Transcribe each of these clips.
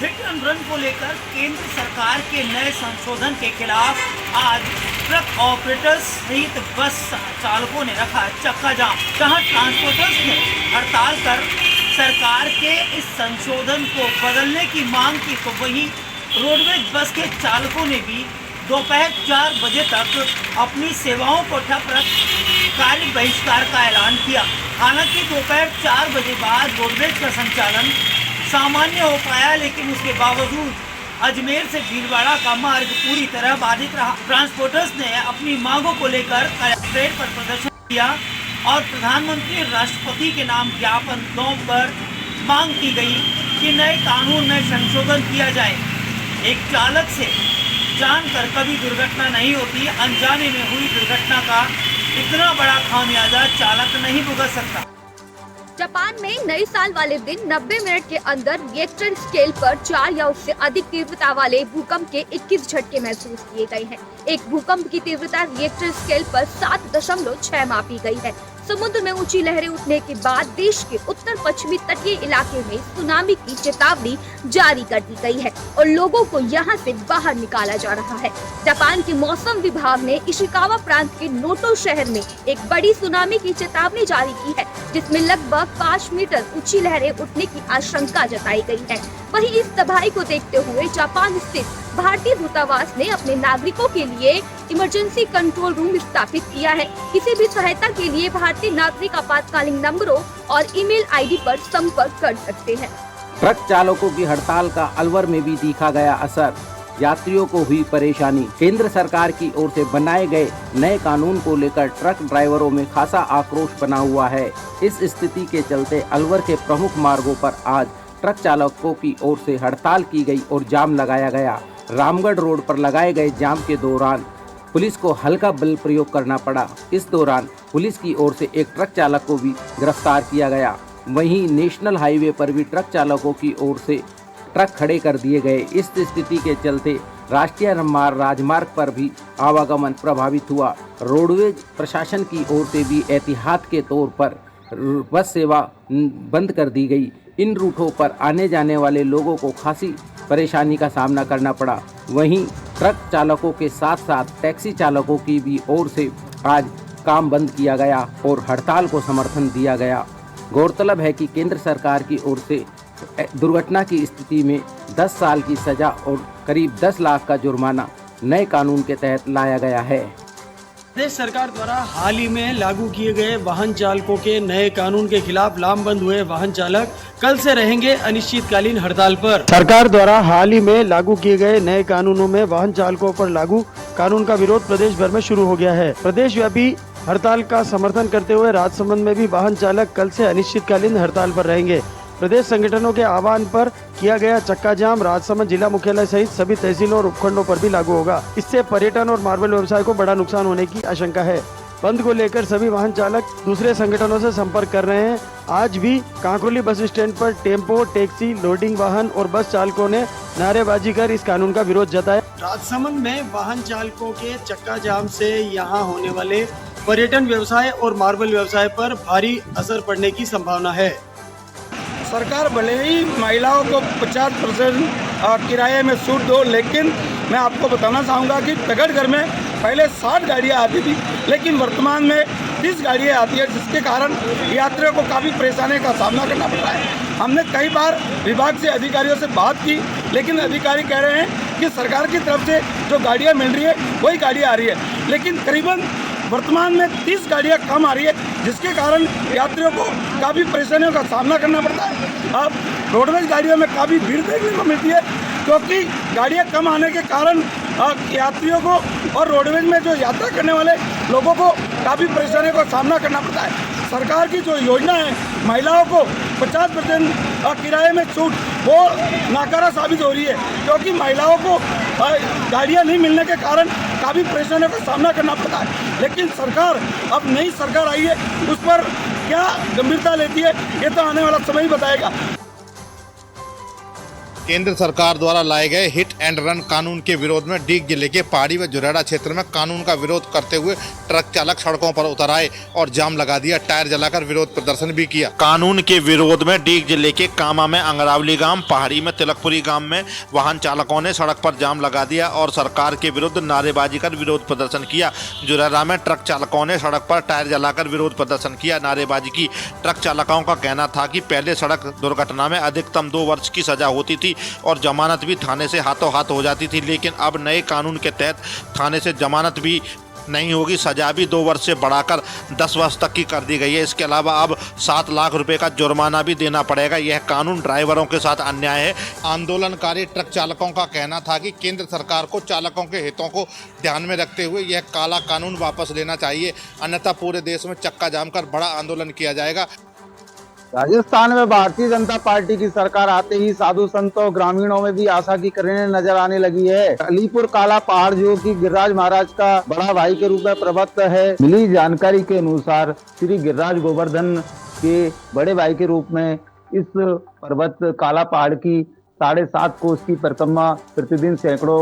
Hit and run को लेकर केंद्र सरकार के नए संशोधन के खिलाफ आज ट्रक ऑपरेटर्स सहित बस चालकों ने रखा चक्का जाम, जहां ट्रांसपोर्टर्स ने हड़ताल कर सरकार के इस संशोधन को बदलने की मांग की, तो वहीं रोडवेज बस के चालकों ने भी दोपहर 4 बजे तक अपनी सेवाओं को ठप रख कार्य बहिष्कार का ऐलान किया। हालांकि दोपहर 4 बजे बाद रोडवेज का संचालन सामान्य हो पाया, लेकिन उसके बावजूद अजमेर से भीलवाड़ा का मार्ग पूरी तरह बाधित रहा। ट्रांसपोर्टर्स ने अपनी मांगों को लेकर कलेक्ट्रेट पर प्रदर्शन किया और प्रधानमंत्री राष्ट्रपति के नाम ज्ञापन सौंपकर मांग की गई कि नए कानून में संशोधन किया जाए। एक चालक से जानकर कभी दुर्घटना नहीं होती, अनजाने में हुई दुर्घटना का इतना बड़ा खामियाजा चालक नहीं भुगत सकता। जापान में नए साल वाले दिन 90 मिनट के अंदर रिएक्टर स्केल पर 4 या उससे अधिक तीव्रता वाले भूकंप के 21 झटके महसूस किए गए हैं। एक भूकंप की तीव्रता रिएक्टर स्केल पर 7.6 मापी गई है। समुद्र में ऊंची लहरें उठने के बाद देश के उत्तर पश्चिमी तटीय इलाके में सुनामी की चेतावनी जारी कर दी गई है और लोगों को यहां से बाहर निकाला जा रहा है। जापान के मौसम विभाग ने इशिकावा प्रांत के नोटो शहर में एक बड़ी सुनामी की चेतावनी जारी की है, जिसमें लगभग 5 मीटर ऊंची लहरें उठने की आशंका जताई गई है। वहीं इस तबाही को देखते हुए जापान स्थित भारतीय दूतावास ने अपने नागरिकों के लिए इमरजेंसी कंट्रोल रूम स्थापित किया है। किसी भी सहायता के लिए भारतीय नागरिक आपातकालीन नंबरों और ईमेल आईडी पर संपर्क कर सकते हैं। ट्रक चालकों की हड़ताल का अलवर में भी दिखा गया असर, यात्रियों को हुई परेशानी। केंद्र सरकार की ओर से बनाए गए नए कानून को लेकर ट्रक ड्राइवरों में खासा आक्रोश बना हुआ है। इस स्थिति के चलते अलवर के प्रमुख मार्गों पर आज ट्रक चालकों की ओर से हड़ताल की गई और जाम लगाया गया। रामगढ़ रोड पर लगाए गए जाम के दौरान पुलिस को हल्का बल प्रयोग करना पड़ा। इस दौरान पुलिस की ओर से एक ट्रक चालक को भी गिरफ्तार किया गया। वहीं नेशनल हाईवे पर भी ट्रक चालकों की ओर से ट्रक खड़े कर दिए गए। इस स्थिति के चलते राष्ट्रीय राजमार्ग पर भी आवागमन प्रभावित हुआ। रोडवेज प्रशासन की ओर से भी एहतियात के तौर पर बस सेवा बंद कर दी गई। इन रूटों पर आने जाने वाले लोगों को खासी परेशानी का सामना करना पड़ा। वहीं ट्रक चालकों के साथ साथ टैक्सी चालकों की भी ओर से आज काम बंद किया गया और हड़ताल को समर्थन दिया गया। गौरतलब है कि केंद्र सरकार की ओर से दुर्घटना की स्थिति में 10 साल की सजा और करीब 10 लाख का जुर्माना नए कानून के तहत लाया गया है। प्रदेश सरकार द्वारा हाल ही में लागू किए गए वाहन चालकों के नए कानून के खिलाफ लामबंद हुए वाहन चालक कल से रहेंगे अनिश्चितकालीन हड़ताल पर। सरकार द्वारा हाल ही में लागू किए गए नए कानूनों में वाहन चालकों पर लागू कानून का विरोध प्रदेश भर में शुरू हो गया है। प्रदेश व्यापी हड़ताल का समर्थन करते हुए राजसमंद में भी वाहन चालक कल से अनिश्चितकालीन हड़ताल पर रहेंगे। प्रदेश संगठनों के आह्वान पर किया गया चक्का जाम राजसमंद जिला मुख्यालय सहित सभी तहसीलों और उपखंडों पर भी लागू होगा। इससे पर्यटन और मार्बल व्यवसाय को बड़ा नुकसान होने की आशंका है। बंद को लेकर सभी वाहन चालक दूसरे संगठनों से संपर्क कर रहे हैं। आज भी कांकरोली बस स्टैंड पर टेम्पो, टैक्सी, लोडिंग वाहन और बस चालकों ने नारेबाजी कर इस कानून का विरोध जताया। राजसमंद में वाहन चालकों के चक्का जाम से यहाँ होने वाले पर्यटन व्यवसाय और मार्बल व्यवसाय पर भारी असर पड़ने की संभावना है। सरकार भले ही महिलाओं को 50% किराए में छूट दो, लेकिन मैं आपको बताना चाहूँगा कि तगड़ में पहले 60 गाड़ियाँ आती थी, लेकिन वर्तमान में 30 गाड़ियाँ आती है, जिसके कारण यात्रियों को काफ़ी परेशानी का सामना करना पड़ रहा है। हमने कई बार विभाग से अधिकारियों से बात की, लेकिन अधिकारी कह रहे हैं कि सरकार की तरफ से जो गाड़ियाँ मिल रही है वही गाड़ियाँ आ रही है, लेकिन करीबन वर्तमान में 30 गाड़ियाँ कम आ रही है, जिसके कारण यात्रियों को काफ़ी परेशानियों का सामना करना पड़ता है। अब रोडवेज गाड़ियों में काफ़ी भीड़ देखने को मिलती है, क्योंकि गाड़ियाँ कम आने के कारण यात्रियों को और रोडवेज में जो यात्रा करने वाले लोगों को काफ़ी परेशानियों का सामना करना पड़ता है। सरकार की जो योजना है महिलाओं को 50% किराए में छूट, वो नाकारा साबित हो रही है, क्योंकि महिलाओं को गाड़ियाँ नहीं मिलने के कारण काफ़ी परेशानियों का सामना करना पड़ता है। लेकिन सरकार, अब नई सरकार आई है, उस पर क्या गंभीरता लेती है ये तो आने वाला समय ही बताएगा। केंद्र सरकार द्वारा लाए गए हिट एंड रन कानून के विरोध में डीग जिले के पहाड़ी व जुरेड़ा क्षेत्र में कानून का विरोध करते हुए ट्रक चालक सड़कों पर उतर आए और जाम लगा दिया। टायर जलाकर विरोध प्रदर्शन भी किया। कानून के विरोध में डीग जिले के कामा में अंगरावली गांव, पहाड़ी में तिलकपुरी गांव में वाहन चालकों ने सड़क पर जाम लगा दिया और सरकार के विरुद्ध नारेबाजी कर विरोध प्रदर्शन किया। जुरेड़ा में ट्रक चालकों ने सड़क पर टायर जलाकर विरोध प्रदर्शन किया, नारेबाजी की। ट्रक चालकों का कहना था कि पहले सड़क दुर्घटना में अधिकतम 2 वर्ष की सजा होती थी और जमानत भी थाने से हाथों हाथ हो जाती थी, लेकिन अब नए कानून के तहत थाने से जमानत भी नहीं होगी, सजा भी 2 वर्ष से बढ़ाकर 10 वर्ष तक की कर दी गई है। इसके अलावा अब 7 लाख रुपए का जुर्माना भी देना पड़ेगा। यह कानून ड्राइवरों के साथ अन्याय है। आंदोलनकारी ट्रक चालकों का कहना था कि केंद्र सरकार को चालकों के हितों को ध्यान में रखते हुए यह काला कानून वापस लेना चाहिए, अन्यथा पूरे देश में चक्का जाम कर बड़ा आंदोलन किया जाएगा। राजस्थान में भारतीय जनता पार्टी की सरकार आते ही साधु संतों ग्रामीणों में भी आशा की किरणें नजर आने लगी है। अलीपुर काला पहाड़ जो कि गिरिराज महाराज का बड़ा भाई के रूप में प्रवक्त है, मिली जानकारी के अनुसार श्री गिरिराज गोवर्धन के बड़े भाई के रूप में इस पर्वत काला पहाड़ की 7.5 कोस की परिक्रमा प्रतिदिन सैकड़ों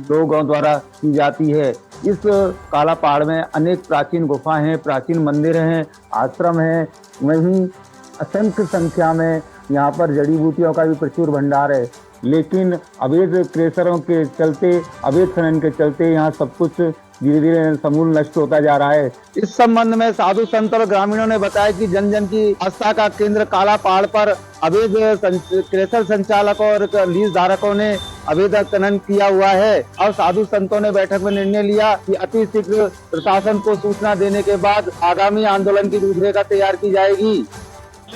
लोगों द्वारा की जाती है। इस काला पहाड़ में अनेक प्राचीन गुफाएं हैं, प्राचीन मंदिर हैं, आश्रम हैं, वहीं असंख्य संख्या में यहाँ पर जड़ी बूटियों का भी प्रचुर भंडार है, लेकिन अवैध क्रेशरों के चलते, अवैध खनन के चलते यहाँ सब कुछ धीरे धीरे समूल नष्ट होता जा रहा है। इस संबंध में साधु संत और ग्रामीणों ने बताया कि जन जन की आस्था का केंद्र काला पहाड़ पर अवैध क्रेशर संचालकों और लीज धारकों ने अवैध खनन किया हुआ है। और साधु संतों ने बैठक में निर्णय लिया कि अति शीघ्र प्रशासन को सूचना देने के बाद आगामी आंदोलन की रूपरेखा तैयार की जाएगी।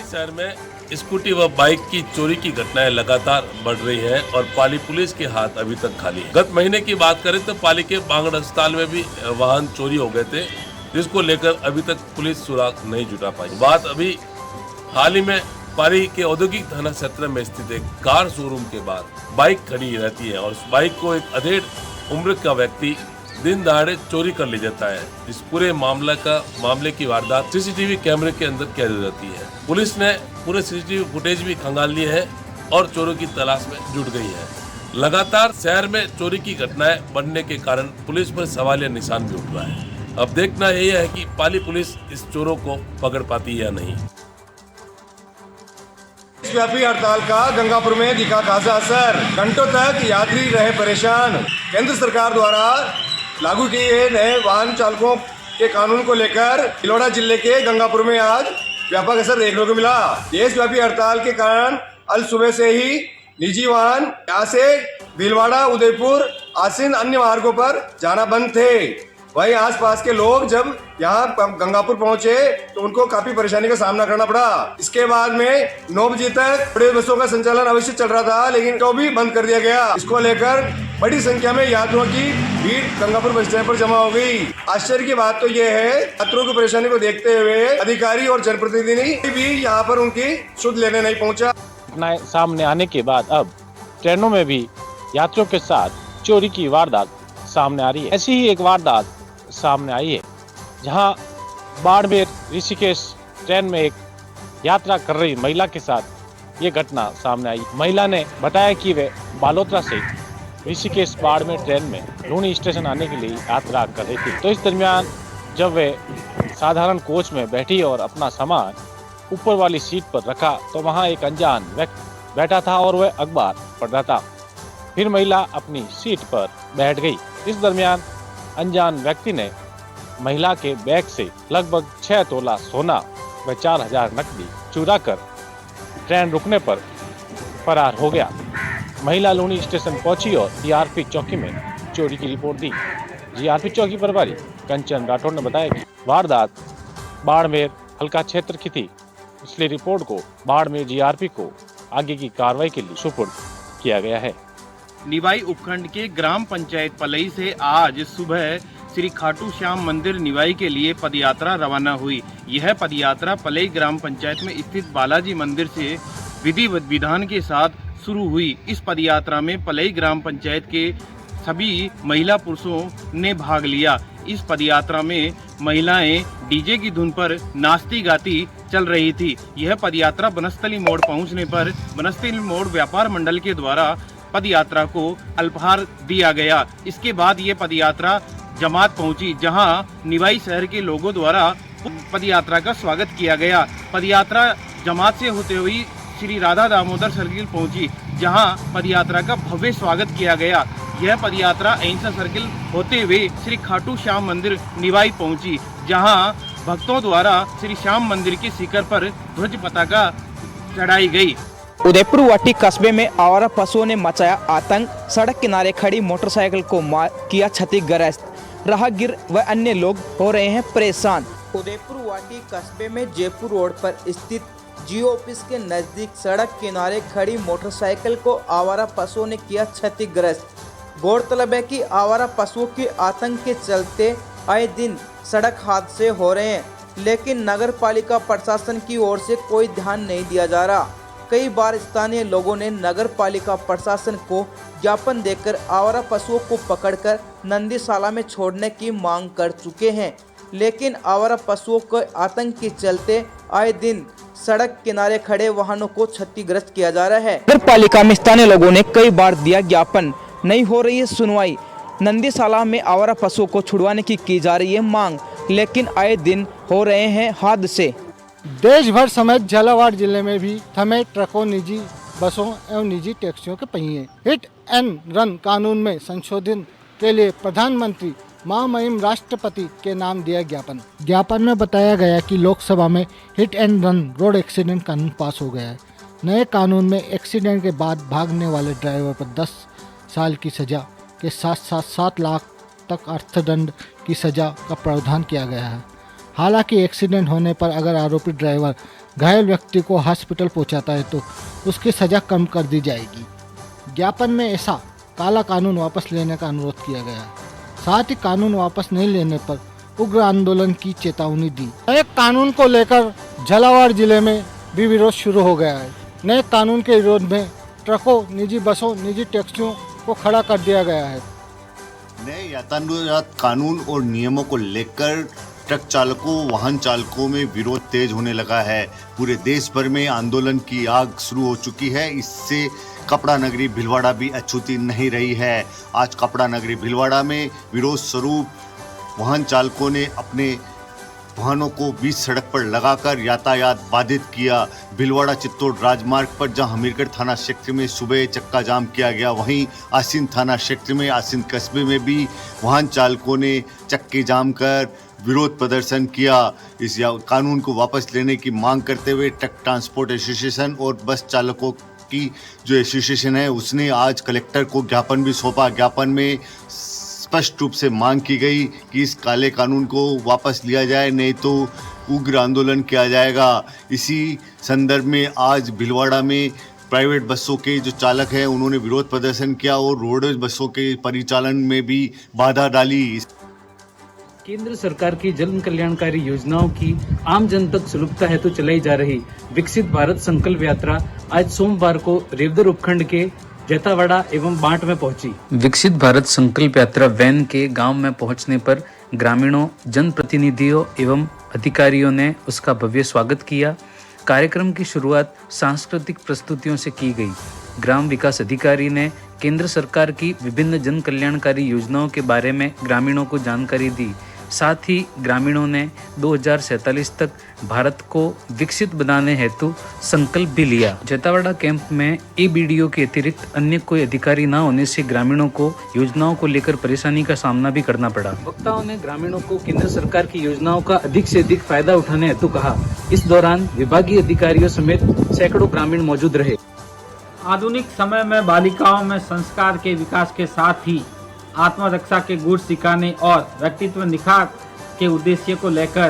शहर में स्कूटी व बाइक की चोरी की घटनाएं लगातार बढ़ रही हैं और पाली पुलिस के हाथ अभी तक खाली है। गत महीने की बात करें तो पाली के बांगड़ अस्पताल में भी वाहन चोरी हो गए थे, जिसको लेकर अभी तक पुलिस सुराग नहीं जुटा पाई। बात अभी हाल ही में पाली के औद्योगिक थाना क्षेत्र में स्थित एक कार शोरूम के बाहर बाइक खड़ी रहती है और उस बाइक को एक अधेड़ उम्र का व्यक्ति दिन दहाड़े चोरी कर ले जाता है। इस पूरे मामले की वारदात सीसीटीवी कैमरे के अंदर कैद हो जाती है। पुलिस ने पूरे सीसीटीवी फुटेज भी खंगाल लिए हैं और चोरों की तलाश में जुट गई है। लगातार शहर में चोरी की घटनाएं बढ़ने के कारण पुलिस पर सवालिया निशान भी उठ रहा है। अब देखना यही है कि पाली पुलिस इस चोरों को पकड़ पाती है या नहीं। व्यापी हड़ताल का गंगापुर में दिखा खासा असर, घंटों तक यात्री रहे परेशान। केंद्र सरकार द्वारा लागू किए नए वाहन चालकों के कानून को लेकर भीलवाड़ा जिले के गंगापुर में आज व्यापक असर देखने को मिला। देशव्यापी हड़ताल के कारण अल सुबह से ही निजी वाहन यहाँ से भीलवाड़ा, उदयपुर आसिन अन्य मार्गों पर जाना बंद थे। वहीं आसपास के लोग जब यहाँ गंगापुर पहुंचे तो उनको काफी परेशानी का सामना करना पड़ा। इसके बाद में 9 बजे तक बड़े बसों का संचालन अवश्य चल रहा था, लेकिन तो भी बंद कर दिया गया। इसको लेकर बड़ी संख्या में यात्रियों की भीड़ गंगापुर बस स्टैंड पर जमा हो गई। आश्चर्य की बात तो ये है, यात्रियों की परेशानी को देखते हुए अधिकारी और जनप्रतिनिधि भी यहाँ पर उनकी सुध लेने नहीं पहुँचा। घटनाएं सामने आने के बाद अब ट्रेनों में भी यात्रियों के साथ चोरी की वारदात सामने आ रही है। ऐसी ही एक वारदात सामने आई है, जहां बाड़मेर ऋषिकेश ट्रेन में एक यात्रा कर रही महिला के साथ ये घटना सामने आई। महिला ने बताया कि वे बालोतरा से ऋषिकेश बाड़मेर ट्रेन में लूनी स्टेशन आने के लिए यात्रा कर रही थी। तो इस दरमियान जब वे साधारण कोच में बैठी और अपना सामान ऊपर वाली सीट पर रखा तो वहां एक अनजान व्यक्ति बैठा था और वह अखबार पढ़ रहा था। फिर महिला अपनी सीट पर बैठ गई। इस दरमियान अनजान व्यक्ति ने महिला के बैग से लगभग 6 तोला सोना व 4000 नकदी चुरा कर ट्रेन रुकने पर फरार हो गया। महिला लूनी स्टेशन पहुंची और जीआरपी चौकी में चोरी की रिपोर्ट दी। जीआरपी चौकी प्रभारी कंचन राठौर ने बताया कि वारदात बाड़मेर हल्का क्षेत्र की थी, इसलिए रिपोर्ट को बाड़मेर जीआरपी को आगे की कार्रवाई के लिए सुपुर्द किया गया है। निवाई उपखंड के ग्राम पंचायत पलई से आज सुबह श्री खाटू श्याम मंदिर निवाई के लिए पदयात्रा रवाना हुई। यह पदयात्रा पलई ग्राम पंचायत में स्थित बालाजी मंदिर से विधि विधान के साथ शुरू हुई। इस पदयात्रा में पलई ग्राम पंचायत के सभी महिला पुरुषों ने भाग लिया। इस पदयात्रा में महिलाएं डीजे की धुन पर नाचती गाती चल रही थी। यह पदयात्रा बनस्थली मोड़ पहुंचने पर बनस्थली मोड़ व्यापार मंडल के द्वारा पदयात्रा को अल्पाहार दिया गया। इसके बाद ये पदयात्रा जमात पहुंची, जहां निवाई शहर के लोगों द्वारा पदयात्रा का स्वागत किया गया। पदयात्रा जमात से होते हुए श्री राधा दामोदर सर्किल पहुंची, जहां पदयात्रा का भव्य स्वागत किया गया। यह पदयात्रा अहिंसा सर्किल होते हुए श्री खाटू श्याम मंदिर निवाई पहुंची, जहां भक्तों द्वारा श्री श्याम मंदिर के शिखर पर ध्वज पताका चढ़ाई गई। उदयपुर वाटी कस्बे में आवारा पशुओं ने मचाया आतंक। सड़क किनारे खड़ी मोटरसाइकिल को किया क्षतिग्रस्त। राहगीर व अन्य लोग हो रहे हैं परेशान। उदयपुर वाटी कस्बे में जयपुर रोड पर स्थित जियो ऑफिस के नजदीक सड़क किनारे खड़ी मोटरसाइकिल को आवारा पशुओं ने किया क्षतिग्रस्त। गौरतलब है कि आवारा पशुओं के आतंक के चलते आए दिन सड़क हादसे हो रहे हैं, लेकिन नगर पालिका प्रशासन की ओर से कोई ध्यान नहीं दिया जा रहा। कई बार स्थानीय लोगों ने नगर पालिका प्रशासन को ज्ञापन देकर आवारा पशुओं को पकड़कर नंदीशाला में छोड़ने की मांग कर चुके हैं, लेकिन आवारा पशुओं के आतंक के चलते आए दिन सड़क किनारे खड़े वाहनों को क्षतिग्रस्त किया जा रहा है। नगर पालिका में स्थानीय लोगों ने कई बार दिया ज्ञापन, नहीं हो रही है सुनवाई। नंदीशाला में आवारा पशुओं को छुड़वाने की जा रही है मांग, लेकिन आए दिन हो रहे हैं हादसे। देश भर समेत झालावाड़ जिले में भी थमे ट्रकों, निजी बसों एवं निजी टैक्सियों के पहिए। हिट एंड रन कानून में संशोधन के लिए प्रधानमंत्री महामहिम राष्ट्रपति के नाम दिया ज्ञापन। ज्ञापन में बताया गया कि लोकसभा में hit and run road accident कानून पास हो गया है। नए कानून में एक्सीडेंट के बाद भागने वाले ड्राइवर पर 10 साल की सजा के साथ साथ 7 लाख तक अर्थदंड की सजा का प्रावधान किया गया है। हालांकि एक्सीडेंट होने पर अगर आरोपी ड्राइवर घायल व्यक्ति को हॉस्पिटल पहुंचाता है तो उसकी सजा कम कर दी जाएगी। ज्ञापन में ऐसा काला कानून वापस लेने का अनुरोध किया गया है। साथ ही कानून वापस नहीं लेने पर उग्र आंदोलन की चेतावनी दी। नए कानून को लेकर झालावाड़ जिले में भी विरोध शुरू हो गया है। नए कानून के विरोध में ट्रकों, निजी बसों, निजी टैक्सियों को खड़ा कर दिया गया है। नए यातायात कानून और नियमों को लेकर ट्रक चालकों, वाहन चालकों में विरोध तेज होने लगा है। पूरे देश भर में आंदोलन की आग शुरू हो चुकी है। इससे कपड़ा नगरी भीलवाड़ा भी अछूती नहीं रही है। आज कपड़ा नगरी भीलवाड़ा में विरोध स्वरूप वाहन चालकों ने अपने वाहनों को बीच सड़क पर लगाकर यातायात बाधित किया। भीलवाड़ा चित्तौड़ राजमार्ग पर जहां हमीरगढ़ थाना क्षेत्र में सुबह चक्का जाम किया गया, वहीं आसीन थाना क्षेत्र में आसीन कस्बे में भी वाहन चालकों ने चक्के जाम कर विरोध प्रदर्शन किया। इस कानून को वापस लेने की मांग करते हुए ट्रक ट्रांसपोर्ट एसोसिएशन और बस चालकों की जो एसोसिएशन है उसने आज कलेक्टर को ज्ञापन भी सौंपा। ज्ञापन में स्पष्ट रूप से मांग की गई कि इस काले कानून को वापस लिया जाए, नहीं तो उग्र आंदोलन किया जाएगा। इसी संदर्भ में आज भीलवाड़ा में प्राइवेट बसों के जो चालक हैं उन्होंने विरोध प्रदर्शन किया और रोडवेज बसों के परिचालन में भी बाधा डाली। केंद्र सरकार की जन कल्याणकारी योजनाओं की आम जन तक सुलभता हेतु चलाई जा रही विकसित भारत संकल्प यात्रा आज सोमवार को रेवदर उपखंड के जैतावाड़ा एवं बांट में पहुंची। विकसित भारत संकल्प यात्रा वैन के गांव में पहुंचने पर ग्रामीणों, जनप्रतिनिधियों एवं अधिकारियों ने उसका भव्य स्वागत किया। कार्यक्रम की शुरुआत सांस्कृतिक प्रस्तुतियों से की गई। ग्राम विकास अधिकारी ने केंद्र सरकार की विभिन्न जन कल्याणकारी योजनाओं के बारे में ग्रामीणों को जानकारी दी। साथ ही ग्रामीणों ने 2047 तक भारत को विकसित बनाने हेतु संकल्प भी लिया। जैतावाड़ा कैंप में एबीडीओ के अतिरिक्त अन्य कोई अधिकारी न होने से ग्रामीणों को योजनाओं को लेकर परेशानी का सामना भी करना पड़ा। वक्ताओं ने ग्रामीणों को केंद्र सरकार की योजनाओं का अधिक से अधिक फायदा उठाने हेतु कहा। इस दौरान विभागीय अधिकारियों समेत सैकड़ों ग्रामीण मौजूद रहे। आधुनिक समय में बालिकाओं में संस्कार के विकास के साथ ही आत्मरक्षा के गुण सिखाने और व्यक्तित्व निखार के उद्देश्य को लेकर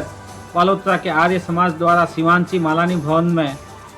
बालोतरा के आर्य समाज द्वारा शिवांची मालानी भवन में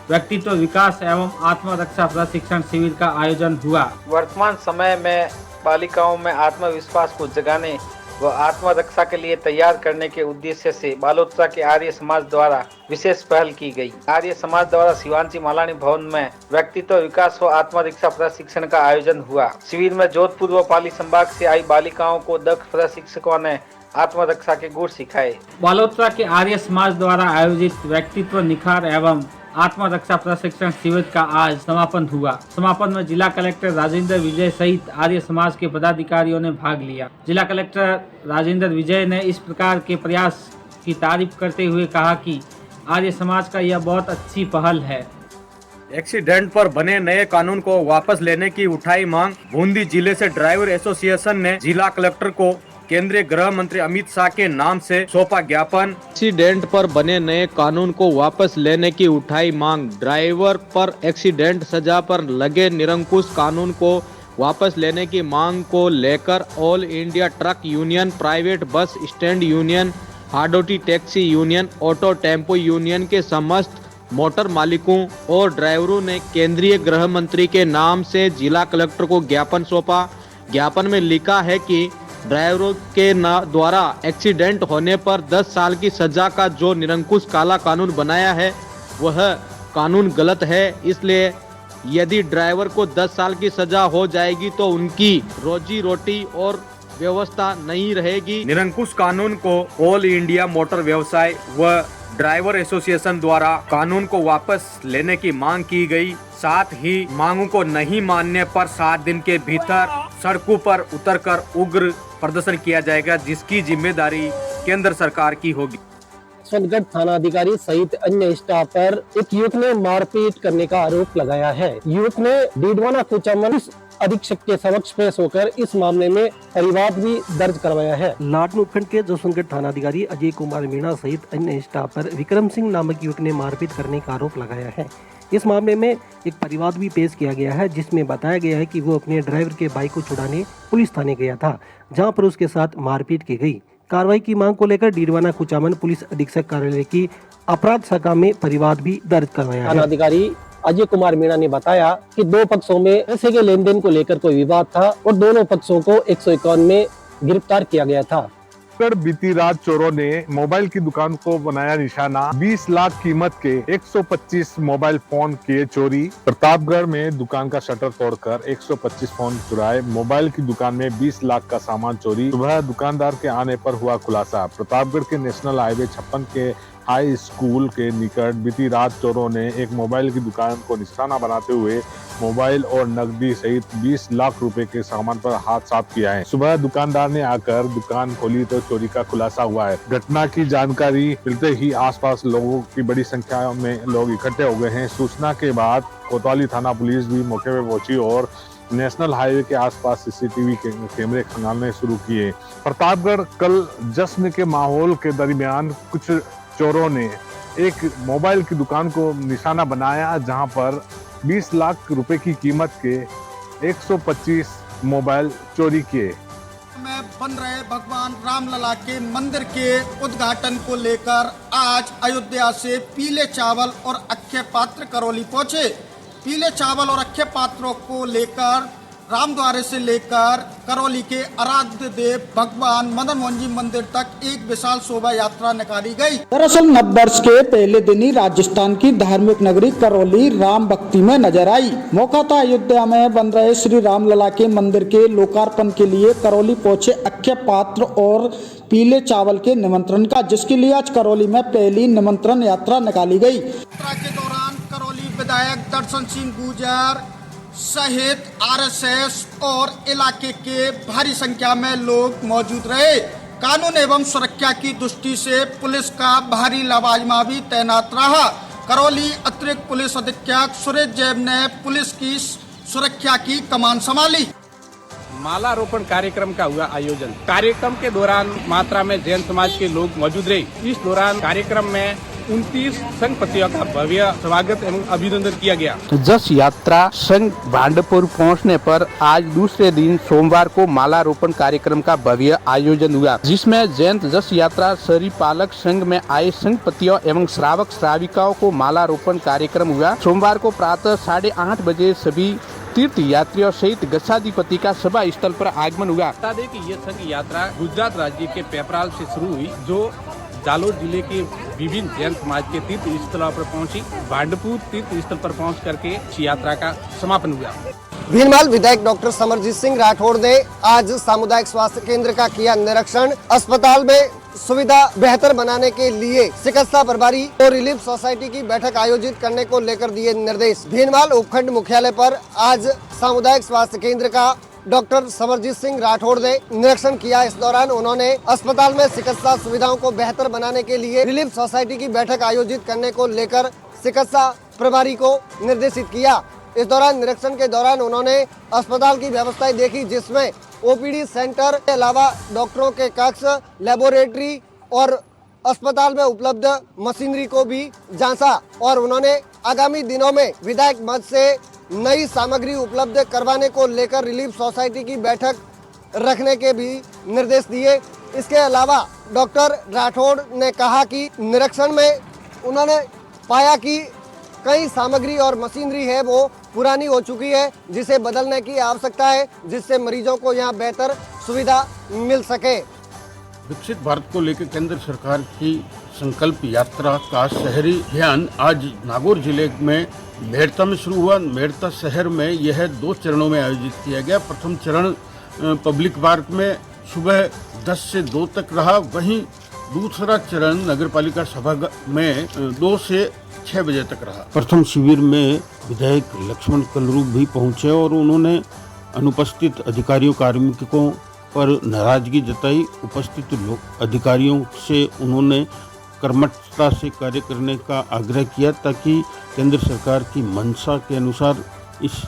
व्यक्तित्व विकास एवं आत्मरक्षा प्रशिक्षण शिविर का आयोजन हुआ। वर्तमान समय में बालिकाओं में आत्मविश्वास को जगाने व आत्मरक्षा के लिए तैयार करने के उद्देश्य से बालोतरा के आर्य समाज द्वारा विशेष पहल की गई। आर्य समाज द्वारा शिवांची मालानी भवन में व्यक्तित्व विकास व आत्मरक्षा प्रशिक्षण का आयोजन हुआ। शिविर में जोधपुर व पाली संभाग से आई बालिकाओं को दक्ष प्रशिक्षकों ने आत्मरक्षा के गुर सिखाए। बालोतरा के आर्य समाज द्वारा आयोजित व्यक्तित्व निखार एवं आत्मरक्षा प्रशिक्षण शिविर का आज समापन हुआ। समापन में जिला कलेक्टर राजेंद्र विजय सहित आर्य समाज के पदाधिकारियों ने भाग लिया। जिला कलेक्टर राजेंद्र विजय ने इस प्रकार के प्रयास की तारीफ करते हुए कहा कि आर्य समाज का यह बहुत अच्छी पहल है। एक्सीडेंट पर बने नए कानून को वापस लेने की उठाई मांग। बूंदी जिले से ड्राइवर एसोसिएशन ने जिला कलेक्टर को केंद्रीय गृह मंत्री अमित शाह के नाम से सौंपा ज्ञापन। एक्सीडेंट पर बने नए कानून को वापस लेने की उठाई मांग। ड्राइवर पर एक्सीडेंट सजा पर लगे निरंकुश कानून को वापस लेने की मांग को लेकर all India truck union, private bus stand union, Hadoti taxi union, auto tempo union के समस्त मोटर मालिकों और ड्राइवरों ने केंद्रीय गृह मंत्री के नाम से जिला कलेक्टर को ज्ञापन सौंपा। ज्ञापन में लिखा है कि ड्राइवरों के द्वारा एक्सीडेंट होने पर 10 साल की सजा का जो निरंकुश काला कानून बनाया है वह कानून गलत है। इसलिए यदि ड्राइवर को 10 साल की सजा हो जाएगी तो उनकी रोजी रोटी और व्यवस्था नहीं रहेगी। निरंकुश कानून को ऑल इंडिया मोटर व्यवसाय व ड्राइवर एसोसिएशन द्वारा कानून को वापस लेने की मांग की गई। साथ ही मांगों को नहीं मानने पर 7 दिन के भीतर सड़कों पर उतरकर उग्र प्रदर्शन किया जाएगा, जिसकी जिम्मेदारी केंद्र सरकार की होगी। सोनगढ़ थाना अधिकारी सहित अन्य स्टाफ पर एक युवक ने मारपीट करने का आरोप लगाया है। युवक ने डीडवाना कुचामन अधीक्षक के समक्ष पेश होकर इस मामले में परिवाद भी दर्ज करवाया है। लाडनू उपखंड के जोसनगढ़ थाना अधिकारी अजय कुमार मीणा सहित अन्य स्टाफ पर विक्रम सिंह नामक युवक ने मारपीट करने का आरोप लगाया है। इस मामले में एक परिवाद भी पेश किया गया है, जिसमें बताया गया है कि वो अपने ड्राइवर के बाइक को छुड़ाने पुलिस थाने गया था, जहां पर उसके साथ मारपीट की गई। कार्रवाई की मांग को लेकर डीडवाना कुचामन पुलिस अधीक्षक कार्यालय की अपराध शाखा में परिवाद भी दर्ज करवाया है। थाना अधिकारी अजय कुमार मीणा ने बताया कि 2 पक्षों में पैसे के लेन देन को लेकर कोई विवाद था और दोनों पक्षों को 151 में गिरफ्तार किया गया था। बीती रात चोरों ने मोबाइल की दुकान को बनाया निशाना। 20 लाख कीमत के 125 मोबाइल फोन किए चोरी। प्रतापगढ़ में दुकान का शटर तोड़कर 125 फोन चुराए। मोबाइल की दुकान में 20 लाख का सामान चोरी। सुबह दुकानदार के आने पर हुआ खुलासा। प्रतापगढ़ के नेशनल हाईवे 56 के हाई स्कूल के निकट बीती रात चोरों ने एक मोबाइल की दुकान को निशाना बनाते हुए मोबाइल और नकदी सहित 20 लाख रुपए के सामान पर हाथ साफ किया है। सुबह दुकानदार ने आकर दुकान खोली तो चोरी का खुलासा हुआ है। घटना की जानकारी मिलते ही आसपास लोगों की बड़ी संख्या में लोग इकट्ठे हो गए हैं। सूचना के बाद कोतवाली थाना पुलिस भी मौके पर पहुंची और नेशनल हाईवे के आसपास सीसीटीवी कैमरे खंगालने शुरू किए। प्रतापगढ़ कल जश्न के माहौल के दरमियान कुछ चोरों ने एक मोबाइल की दुकान को निशाना बनाया, जहां पर 20 लाख रुपए की कीमत के 125 मोबाइल चोरी किए। में बन रहे भगवान रामलला के मंदिर के उद्घाटन को लेकर आज अयोध्या से पीले चावल और अक्षय पात्र करौली पहुंचे। पीले चावल और अक्षय पात्रों को लेकर रामद्वारे से लेकर करौली के आराध्य देव भगवान मदन मोहन जी मंदिर तक एक विशाल शोभा यात्रा निकाली गई। दरअसल नववर्ष के पहले दिन ही राजस्थान की धार्मिक नगरी करौली राम भक्ति में नजर आई। मौका था अयोध्या में बन रहे श्री रामलला के मंदिर के लोकार्पण के लिए करौली पहुंचे अक्षय पात्र और पीले चावल के निमंत्रण का, जिसके लिए आज करौली में पहली निमंत्रण यात्रा निकाली गई। यात्रा के दौरान करौली विधायक दर्शन सिंह गुर्जर सहित आरएसएस और इलाके के भारी संख्या में लोग मौजूद रहे। कानून एवं सुरक्षा की दृष्टि से पुलिस का भारी लवाजमा भी तैनात रहा। करौली अतिरिक्त पुलिस अधीक्षक सुरेश जैन ने पुलिस की सुरक्षा की कमान संभाली। मालारोपण कार्यक्रम का हुआ आयोजन। कार्यक्रम के दौरान मात्रा में जैन समाज के लोग मौजूद रहे। इस दौरान कार्यक्रम में 29 संघपतियों का भव्य स्वागत एवं अभिनंदन किया गया। जस यात्रा संघ भांडपुर पहुंचने पर आज दूसरे दिन सोमवार को मालारोपण कार्यक्रम का भव्य आयोजन हुआ, जिसमें जैन जस यात्रा शहरी पालक संघ में आए संघपतियों एवं श्रावक श्राविकाओं को मालारोपण कार्यक्रम हुआ। सोमवार को प्रातः 8:30 बजे सभी तीर्थ यात्रियों सहित गसाधिपति का सभा स्थल पर आगमन हुआ। बता दें कि ये संघ यात्रा गुजरात राज्य के पेपराल से शुरू हुई, जो जालोर जिले के विभिन्न जैन समाज के तीर्थ स्थलों पर पहुंची। भांडपुर तीर्थ स्थल पर पहुंच करके इस यात्रा का समापन हुआ। भीनमाल विधायक डॉक्टर समरजीत सिंह राठौड़ ने आज सामुदायिक स्वास्थ्य केंद्र का किया निरीक्षण। अस्पताल में सुविधा बेहतर बनाने के लिए चिकित्सा प्रभारी और रिलीफ सोसाइटी की बैठक आयोजित करने को लेकर दिए निर्देश। भीनमाल उपखंड मुख्यालय पर आज सामुदायिक स्वास्थ्य केंद्र का डॉक्टर समरजीत सिंह राठौड़ ने निरीक्षण किया। इस दौरान उन्होंने अस्पताल में चिकित्सा सुविधाओं को बेहतर बनाने के लिए रिलीफ सोसाइटी की बैठक आयोजित करने को लेकर चिकित्सा प्रभारी को निर्देशित किया। इस दौरान निरीक्षण के दौरान उन्होंने अस्पताल की व्यवस्थाएं देखी, जिसमें ओपीडी सेंटर के अलावा डॉक्टरों के कक्ष, लेबोरेटरी और अस्पताल में उपलब्ध मशीनरी को भी जांचा और उन्होंने आगामी दिनों में विधायक मद से नई सामग्री उपलब्ध करवाने को लेकर रिलीफ सोसाइटी की बैठक रखने के भी निर्देश दिए। इसके अलावा डॉक्टर राठौड़ ने कहा कि निरीक्षण में उन्होंने पाया कि कई सामग्री और मशीनरी है वो पुरानी हो चुकी है, जिसे बदलने की आवश्यकता है, जिससे मरीजों को यहाँ बेहतर सुविधा मिल सके। विकसित भारत को लेकर केंद्र सरकार की संकल्प यात्रा का शहरी अभियान आज नागौर जिले में मेड़ता में शुरू हुआ। मेड़ता शहर में यह 2 चरणों में आयोजित किया गया। प्रथम चरण पब्लिक पार्क में सुबह 10 से 2 तक रहा, वहीं दूसरा चरण नगरपालिका सभागार में 2 से 6 बजे तक रहा। प्रथम शिविर में विधायक लक्ष्मण कलरू भी पहुंचे और उन्होंने अनुपस्थित अधिकारियों कार्मिकों पर नाराजगी जताई। उपस्थित अधिकारियों से उन्होंने कर्मठता से कार्य करने का आग्रह किया ताकि केंद्र सरकार की मंशा के अनुसार इस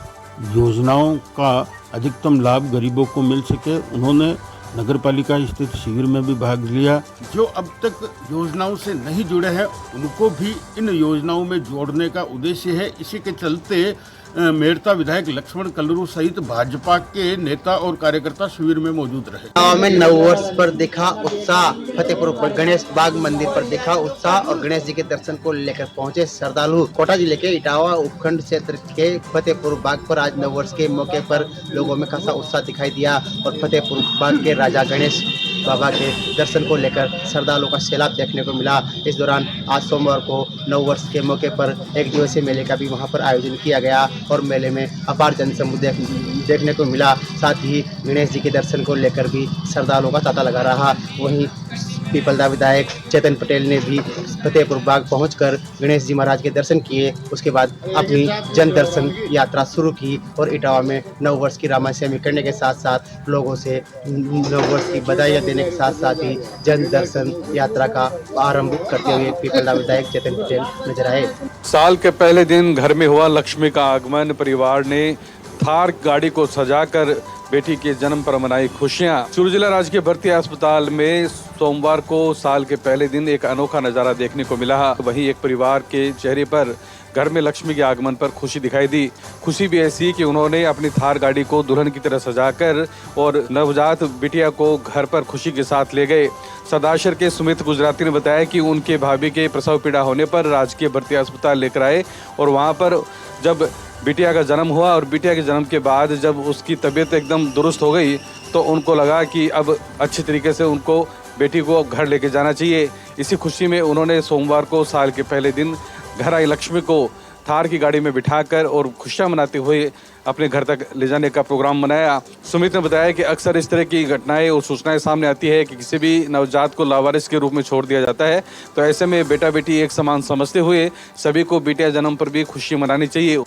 योजनाओं का अधिकतम लाभ गरीबों को मिल सके। उन्होंने नगरपालिका स्थित शिविर में भी भाग लिया। जो अब तक योजनाओं से नहीं जुड़े हैं उनको भी इन योजनाओं में जोड़ने का उद्देश्य है। इसी के चलते मेड़ता विधायक लक्ष्मण कलरू सहित भाजपा के नेता और कार्यकर्ता शिविर में मौजूद रहे। गाँव में नववर्ष पर दिखा उत्साह, फतेहपुर पर गणेश बाग मंदिर पर दिखा उत्साह और गणेश जी के दर्शन को लेकर पहुंचे श्रद्धालु। कोटा जिले के इटावा उपखंड क्षेत्र के फतेहपुर बाग पर आज नववर्ष के मौके पर लोगों में खासा उत्साह दिखाई दिया और फतेहपुर बाग के राजा गणेश बाबा के दर्शन को लेकर श्रद्धालुओं का सैलाब देखने को मिला। इस दौरान आज सोमवार को नववर्ष के मौके पर 1 दिवसीय मेले का भी वहां पर आयोजन किया गया और मेले में अपार जनसमूह देखने को मिला। साथ ही गणेश जी के दर्शन को लेकर भी श्रद्धालुओं का तांता लगा रहा। वहीं पीपलदा विधायक चेतन पटेल ने भी फतेहपुर बाग पहुंचकर गणेश जी महाराज के दर्शन किए। उसके बाद अपनी जन दर्शन यात्रा शुरू की और इटावा में नववर्ष की रामायण करने के साथ साथ लोगों से नववर्ष की बधाइयाँ देने के साथ साथ ही जन दर्शन यात्रा का आरंभ करते हुए पीपलदा विधायक चेतन पटेल नजर आए। साल के पहले दिन घर में हुआ लक्ष्मी का आगमन। परिवार ने थार गाड़ी को सजाकर बेटी के जन्म पर मनाई खुशियां। चूरू जिला राजकीय भर्ती अस्पताल में सोमवार को साल के पहले दिन एक अनोखा नजारा देखने को मिला। वहीं एक परिवार के चेहरे पर घर में लक्ष्मी के आगमन पर खुशी दिखाई दी। खुशी भी ऐसी कि उन्होंने अपनी थार गाड़ी को दुल्हन की तरह सजाकर और नवजात बिटिया को घर पर खुशी के साथ ले गए। सदाशर के सुमित गुजराती ने बताया कि उनके भाभी के प्रसव पीड़ा होने पर राजकीय भर्ती अस्पताल लेकर आए और वहां पर जब बिटिया का जन्म हुआ और बिटिया के जन्म के बाद जब उसकी तबीयत एकदम दुरुस्त हो गई तो उनको लगा कि अब अच्छी तरीके से उनको बेटी को घर लेके जाना चाहिए। इसी खुशी में उन्होंने सोमवार को साल के पहले दिन घर आई लक्ष्मी को थार की गाड़ी में बिठाकर और खुशियां मनाते हुए अपने घर तक ले जाने का प्रोग्राम बनाया। सुमित ने बताया कि अक्सर इस तरह की घटनाएं और सूचनाएं सामने आती है कि किसी भी नवजात को लावारिस के रूप में छोड़ दिया जाता है, तो ऐसे में बेटा बेटी एक समान समझते हुए सभी को बेटिया जन्म पर भी खुशी मनानी चाहिए।